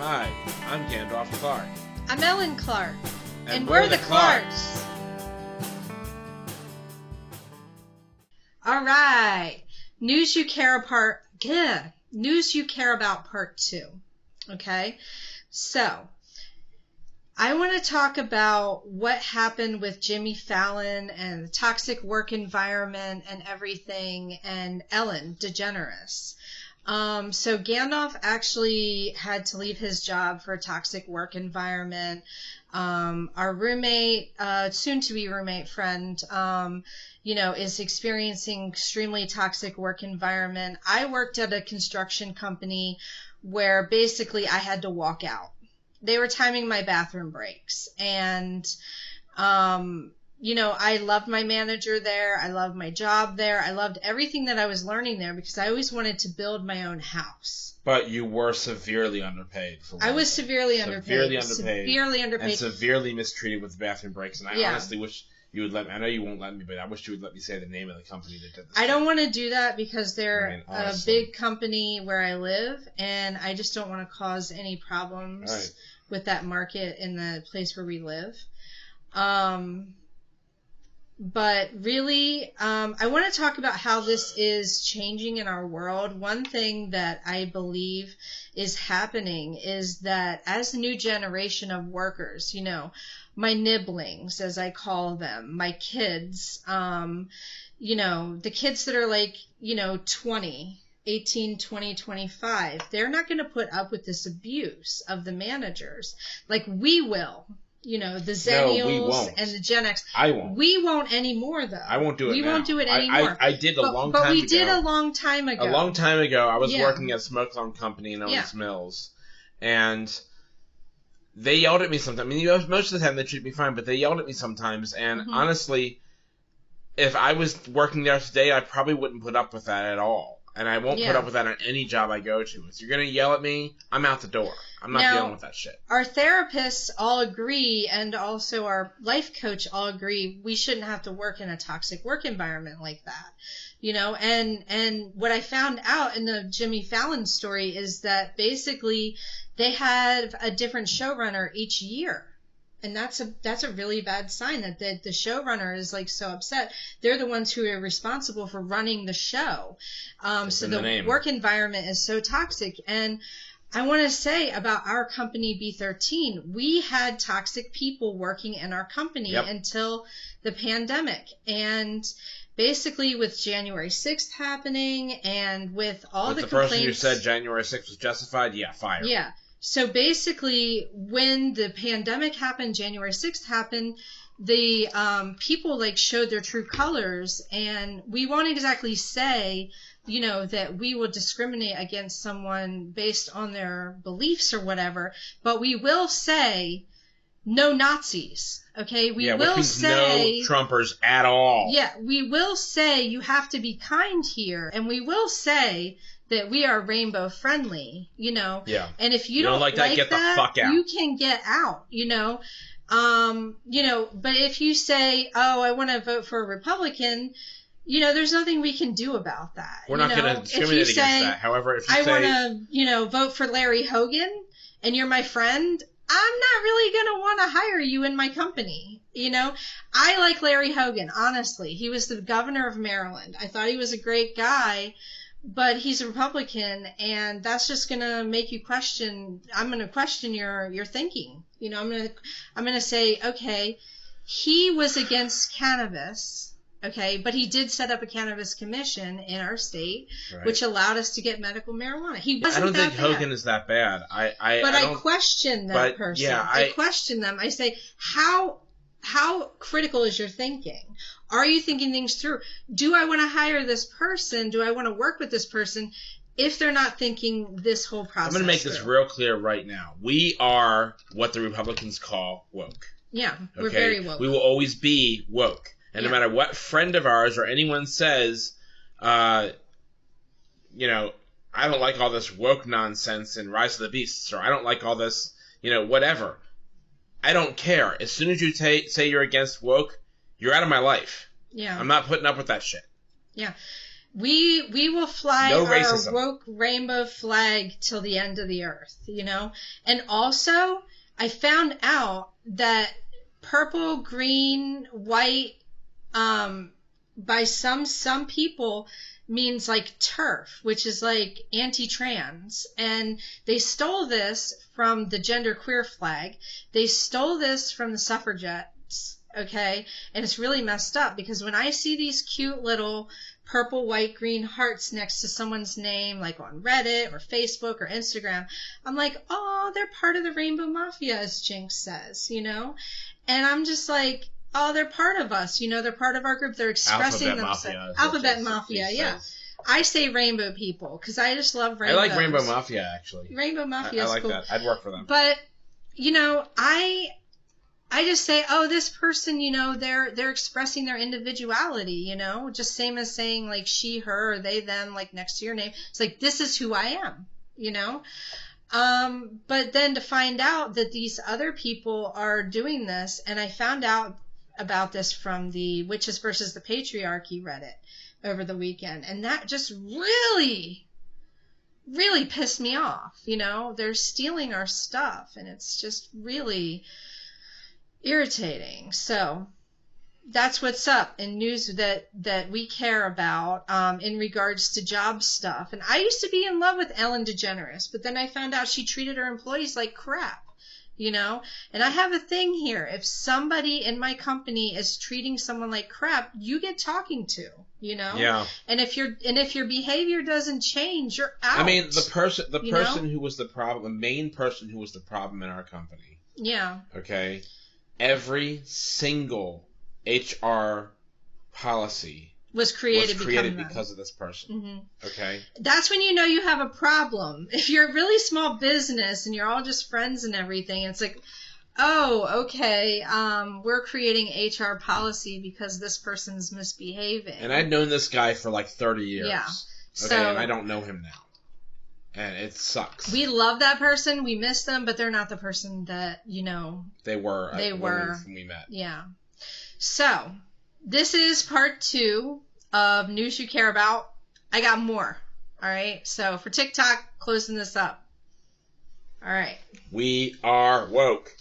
Hi, I'm Gandalf Clark. I'm Ellen Clark. And we're the Clarks. All right. News you care about part 2. Okay? So, I want to talk about what happened with Jimmy Fallon and the toxic work environment and everything, and Ellen DeGeneres. So Gandalf actually had to leave his job for a toxic work environment. Our roommate, soon-to-be roommate friend, is experiencing extremely toxic work environment. I worked at a construction company where basically I had to walk out. They were timing my bathroom breaks. And, I loved my manager there. I loved my job there. I loved everything that I was learning there because I always wanted to build my own house. But you were severely underpaid for I was severely underpaid. And severely mistreated with bathroom breaks. And I honestly wish you would let me. I know you won't let me, but I wish you would let me say the name of the company that did this. I don't want to do that because they're a big company where I live, and I just don't want to cause any problems with that market in the place where we live. But really, I want to talk about how this is changing in our world. One thing that I believe is happening is that as a new generation of workers, my nibblings, as I call them, my kids, the kids that are 18, 20, 25, they're not going to put up with this abuse of the managers like we will. The Zennials and the Gen X. I won't. We won't anymore, though. I won't do it now. We won't do it anymore. I did a long time ago. But we did a long time ago. A long time ago, I was working at a smoke alarm company in Owens Mills. And they yelled at me sometimes. I mean, most of the time they treat me fine, but they yelled at me sometimes. And honestly, if I was working there today, I probably wouldn't put up with that at all. And I won't put up with that on any job I go to. If you're going to yell at me, I'm out the door. I'm not dealing with that shit. Our therapists all agree, and also our life coach all agree, we shouldn't have to work in a toxic work environment like that. And what I found out in the Jimmy Fallon story is that basically they have a different showrunner each year. And that's a really bad sign that the showrunner is so upset. They're the ones who are responsible for running the show. So the work environment is so toxic. And I want to say about our company B13, we had toxic people working in our company until the pandemic. And basically with January 6th happening and with all the complaints. The person who said January 6th was justified, fired. Yeah. So basically, when the pandemic happened, January 6th happened, the people showed their true colors, and we won't exactly say, that we will discriminate against someone based on their beliefs or whatever, but we will say no Nazis. Okay, we will say no Trumpers at all. Yeah, we will say you have to be kind here, and we will say that we are rainbow friendly, Yeah. And if you don't like that, get the fuck out. You can get out, but if you say, oh, I want to vote for a Republican, there's nothing we can do about that. We're not going to discriminate against that. However, if you say, I want to, vote for Larry Hogan and you're my friend, I'm not really going to want to hire you in my company. I like Larry Hogan, honestly. He was the governor of Maryland. I thought he was a great guy. But he's a Republican, and that's just going to make you question. I'm going to question your thinking. I'm going to say, okay, he was against cannabis, okay, but he did set up a cannabis commission in our state, which allowed us to get medical marijuana. He wasn't. I don't think bad. Hogan is that bad. I question that person. Yeah, I question them. I say, how critical is your thinking? Are you thinking things through? Do I want to hire this person? Do I want to work with this person if they're not thinking this whole process I'm going to make this real clear right now. We are what the Republicans call woke. Yeah, we're very woke. We will always be woke. And no matter what friend of ours or anyone says, I don't like all this woke nonsense in Rise of the Beasts, or I don't like all this, whatever. I don't care. As soon as you say you're against woke, you're out of my life. Yeah. I'm not putting up with that shit. Yeah. We will fly No our racism. woke rainbow flag till the end of the earth, you know? And also, I found out that purple, green, white, by some people means like turf, which is like anti-trans. And they stole this from the genderqueer flag. They stole this from the suffragettes, okay? And it's really messed up because when I see these cute little purple, white, green hearts next to someone's name, like on Reddit or Facebook or Instagram, I'm like, oh, they're part of the Rainbow Mafia, as Jinx says, you know? And I'm just like, oh, they're part of us, you know, they're part of our group, they're expressing themselves. Alphabet Mafia, yeah. I say rainbow people, because I just love rainbows. I like Rainbow Mafia, actually. Rainbow Mafia is I like cool. that. I'd work for them. But, you know, I just say, oh, this person, you know, they're expressing their individuality, you know, just same as saying like she, her, or they, them, like next to your name. It's like, this is who I am, you know. But then to find out that these other people are doing this, and I found out about this from the Witches versus the Patriarchy Reddit over the weekend, and that just really pissed me off. You know, they're stealing our stuff, and it's just really irritating. So that's what's up in news that we care about in regards to job stuff. And I used to be in love with Ellen Degeneres, but then I found out she treated her employees like crap. You know, and I have a thing here. If somebody in my company is treating someone like crap, you get talking to, you know? Yeah. And if your behavior doesn't change, you're out. I mean, the person who was the problem, the main person who was the problem in our company. Yeah. Okay. Every single HR policy was created because of this person. Mm-hmm. Okay. That's when you know you have a problem. If you're a really small business and you're all just friends and everything, it's like, oh, okay, we're creating HR policy because this person's misbehaving. And I'd known this guy for like 30 years. Yeah. Okay, and I don't know him now. And it sucks. We love that person, we miss them, but they're not the person that, you know, they were when we met. Yeah. So, this is part 2 of News You Care About. I got more. All right. So for TikTok, closing this up. All right. We are woke.